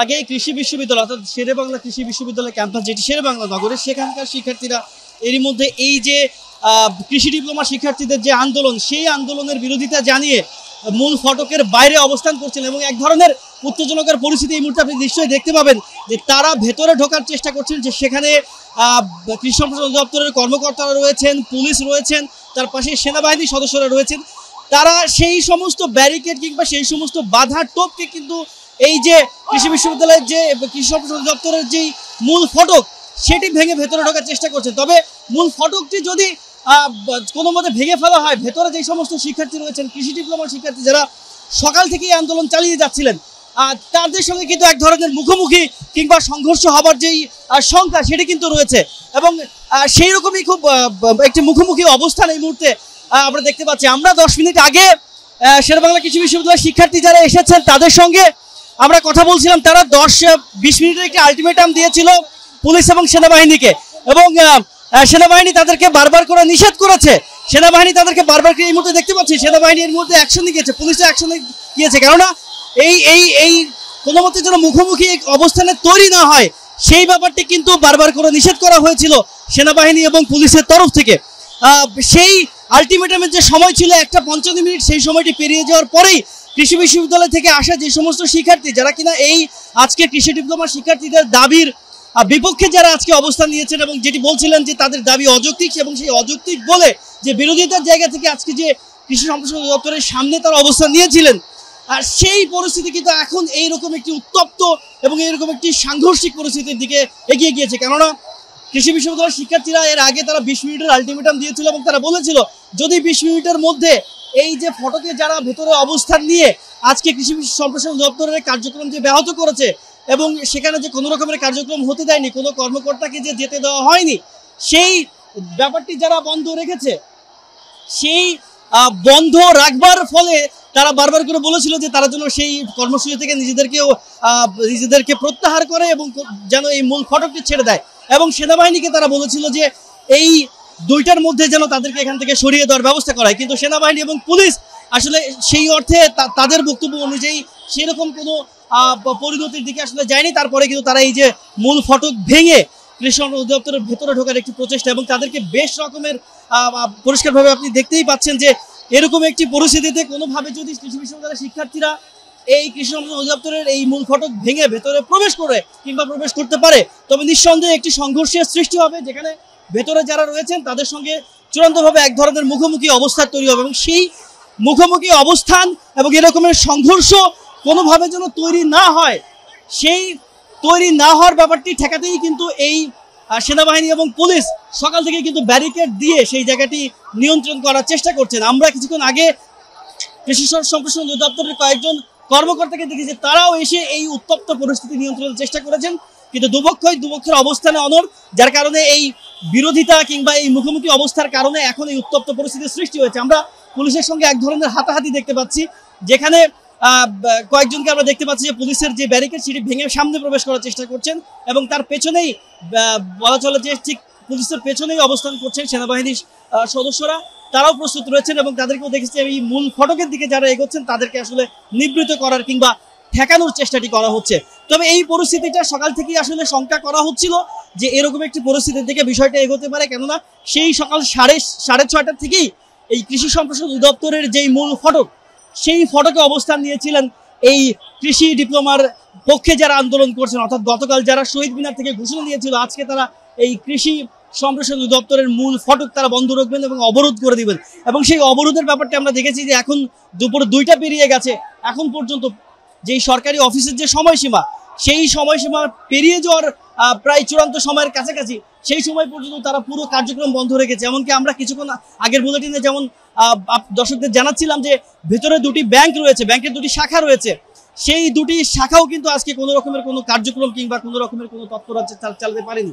আগে কৃষি বিশ্ববিদ্যালয় অর্থাৎ শেরেবাংলা কৃষি বিশ্ববিদ্যালয় ক্যাম্পাস, যেটি শেরেবাংলা নগরে, সেখানকার শিক্ষার্থীরা এরই মধ্যে এই যে কৃষি ডিপ্লোমা শিক্ষার্থীদের যে আন্দোলন, সেই আন্দোলনের বিরোধিতা জানিয়ে মূল ফটকের বাইরে অবস্থান করছেন এবং এক ধরনের উত্তেজনকর পরিস্থিতি এই মুহূর্তে আপনি নিশ্চয়ই দেখতে পাবেন যে তারা ভেতরে ঢোকার চেষ্টা করছেন, যে সেখানে কৃষি সম্প্রসারণ অধিদপ্তরের কর্মকর্তারা রয়েছেন, পুলিশ রয়েছেন, তার পাশে সেনাবাহিনীর সদস্যরা রয়েছেন। তারা সেই সমস্ত ব্যারিকেড কিংবা সেই সমস্ত বাধা টোপকে কিন্তু এই যে কৃষি বিশ্ববিদ্যালয়ের যে কৃষি সম্প্রসারণ দপ্তরের যেই মূল ফটক, সেটি ভেঙে ভেতরে ঢোকার চেষ্টা করছেন। তবে মূল ফটকটি যদি কোনো মতে ভেঙে ফেলা হয়, ভেতরে যে সমস্ত শিক্ষার্থী রয়েছেন, কৃষি ডিপ্লোমার শিক্ষার্থী যারা সকাল থেকেই আন্দোলন চালিয়ে যাচ্ছিলেন, তাদের সঙ্গে কিন্তু এক ধরনের মুখোমুখি কিংবা সংঘর্ষ হবার যেই সংখ্যা, সেটি কিন্তু রয়েছে এবং সেই রকমই খুব একটি মুখোমুখি অবস্থান এই মুহূর্তে আমরা দেখতে পাচ্ছি। আমরা 10 মিনিট আগে শেরেবাংলা কৃষি বিশ্ববিদ্যালয়ের শিক্ষার্থী যারা এসেছেন তাদের সঙ্গে আমরা কথা বলছিলাম। তারা 10-20 মিনিটের একটি আলটিমেটাম দিয়েছিল পুলিশ এবং সেনাবাহিনীকে, এবং সেনাবাহিনী তাদেরকে বারবার করে নিষেধ করেছে। সেনাবাহিনী তাদেরকে বারবার করে, এই মুহূর্তে দেখতে পাচ্ছি সেনাবাহিনী এর মধ্যে অ্যাকশন নিয়েছে, পুলিশও অ্যাকশন নিয়েছে, কেননা এই কোনো মতে যেন মুখোমুখি অবস্থানে তৈরি না হয়, সেই ব্যাপারটি কিন্তু বারবার করে নিষেধ করা হয়েছিল সেনাবাহিনী এবং পুলিশের তরফ থেকে। সেই আলটিমেটামের যে সময় ছিল 1:55 মিনিট, সেই সময়টি পেরিয়ে যাওয়ার পরেই কৃষি বিশ্ববিদ্যালয় থেকে আসা যে সমস্ত শিক্ষার্থী যারা কিনা এই আজকে কৃষি ডিপ্লোমা শিক্ষার্থীদের দাবির বিপক্ষে যারা আজকে অবস্থান নিয়েছেন এবং যেটি বলছিলেন যে তাদের দাবি অযৌক্তিক, এবং সেই অযৌক্তিক বলে যে বিরোধিতার জায়গা থেকে আজকে যে কৃষি সম্প্রসারণ দপ্তরের সামনে তারা অবস্থান নিয়েছিলেন, আর সেই পরিস্থিতি কিন্তু এখন এইরকম একটি উত্তপ্ত এবং এইরকম একটি সাংঘর্ষিক পরিস্থিতির দিকে এগিয়ে গিয়েছে। কেননা কৃষি বিশ্ববিদ্যালয়ের শিক্ষার্থীরা এর আগে তারা 20 মিনিটের আলটিমেটাম দিয়েছিল এবং তারা বলেছিল যদি 20 মিনিটের মধ্যে এই যে ফটকে যারা ভেতরে অবস্থান নিয়ে আজকে কৃষি সম্প্রসারণ দপ্তরের কার্যক্রম যে ব্যাহত করেছে এবং সেখানে যে কোনো রকমের কার্যক্রম হতে দেয়নি, কোনো কর্মকর্তাকে যে যেতে দেওয়া হয়নি, সেই ব্যাপারটি যারা বন্ধ রেখেছে, সেই বন্ধ রাখবার ফলে তারা বারবার করে বলেছিল যে তারা যেন সেই কর্মসূচি থেকে নিজেদেরকে প্রত্যাহার করে এবং যেন এই মূল ফটকটি ছেড়ে দেয়, এবং সেনাবাহিনীকে তারা বলেছিল যে এই দুইটার মধ্যে যেন তাদেরকে এখান থেকে সরিয়ে দেওয়ার ব্যবস্থা করা হয়। কিন্তু সেনাবাহিনী এবং পুলিশ আসলে সেই অর্থে তাদের বক্তব্য অনুযায়ী সেরকম কোনো পরিণতির দিকে আসলে যায়নি। তারপরে কিন্তু তারা এই যে মূল ফটক ভেঙে কৃষি অধিদপ্তরের ভেতরে ঢোকার একটি প্রচেষ্টা, এবং তাদেরকে বেশ রকমের পরিষ্কারভাবে আপনি দেখতেই পাচ্ছেন যে এরকম একটি পরিস্থিতিতে কোনোভাবে যদি কৃষি বিশ্ববিদ্যালয়ের শিক্ষার্থীরা এই কৃষি অধিদপ্তরের এই মূল ফটক ভেঙে ভেতরে প্রবেশ করে কিংবা প্রবেশ করতে পারে, তবে নিঃসন্দেহে একটি সংঘর্ষের সৃষ্টি হবে, যেখানে ভেতরে যারা রয়েছেন তাদের সঙ্গে চূড়ান্তভাবে এক ধরনের মুখোমুখি অবস্থা তৈরি হবে, এবং সেই মুখোমুখি অবস্থান এবং এরকমের সংঘর্ষ কোনোভাবে যেন তৈরি না হয়, সেই তৈরি না হওয়ার ব্যাপারটি ঠেকাতেই কিন্তু এই সেনাবাহিনী এবং পুলিশ সকাল থেকে কিন্তু ব্যারিকেড দিয়ে সেই জায়গাটি নিয়ন্ত্রণ করার চেষ্টা করছেন। আমরা কিছুক্ষণ আগে কৃষি সম্প্রসারণ অধিদপ্তরের কয়েকজন কর্মকর্তাকে দেখেছি, তারাও এসে এই উত্তপ্ত পরিস্থিতি নিয়ন্ত্রণের চেষ্টা করেছেন, কিন্তু দুপক্ষের অবস্থানে অনড়, যার কারণে এই বিরোধিতা কিংবা এই মুখোমুখি অবস্থার কারণে এখন এই উত্তপ্ত পরিস্থিতির সৃষ্টি হয়েছে। আমরা পুলিশের সঙ্গে এক ধরনের হাতাহাতি দেখতে পাচ্ছি, যেখানে কয়েকজনকে আমরা দেখতে পাচ্ছি যে পুলিশের যে ব্যারিকেড সেটি ভেঙে সামনে প্রবেশ করার চেষ্টা করছেন, এবং তার পেছনেই বলা চলে যে ঠিক পুলিশের পেছনেই অবস্থান করছেন সেনাবাহিনীর সদস্যরা, তারাও প্রস্তুত রয়েছেন, এবং তাদেরকেও দেখেছি এই মূল ফটকের দিকে যারা এগোচ্ছেন তাদেরকে আসলে নিবৃত করার কিংবা ঠেকানোর চেষ্টাটি করা হচ্ছে। তবে এই পরিস্থিতিটা সকাল থেকেই আসলে শঙ্কা করা হচ্ছিল যে এরকম একটি পরিস্থিতির দিকে বিষয়টা এগোতে পারে, কেননা সেই সকাল 6:30 থেকেই এই কৃষি সম্প্রসারণ অধিদপ্তরের যেই মূল ফটক, সেই ফটকে অবস্থান নিয়েছিলেন এই কৃষি ডিপ্লোমার পক্ষে যারা আন্দোলন করছেন, অর্থাৎ গতকাল যারা শহীদ মিনার থেকে ঘোষণা দিয়েছিল আজকে তারা এই কৃষি সম্প্রসারণ অধিদপ্তরের মূল ফটক তারা বন্ধ রাখবেন এবং অবরোধ করে দিবেন। এবং সেই অবরোধের ব্যাপারটা আমরা দেখেছি যে এখন দুপুর 2টা পেরিয়ে গেছে, এখন পর্যন্ত যেই সরকারি অফিসের যে সময়সীমা, সেই সময়সীমা পেরিয়ে যাওয়ার প্রায় চূড়ান্ত সময়ের কাছাকাছি, সেই সময় পর্যন্ত তারা পুরো কার্যক্রম বন্ধ রেখেছে। এমনকি আমরা কিছুক্ষণ আগের বুলেটিনে যেমন দর্শকদের জানাচ্ছিলাম যে ভেতরে 2টি ব্যাংক রয়েছে, ব্যাংকের 2টি শাখা রয়েছে, সেই 2টি শাখাও কিন্তু আজকে কোনো রকমের কোনো কার্যক্রম কিংবা কোনো রকমের কোনো তৎপরতা চালাতে পারেনি।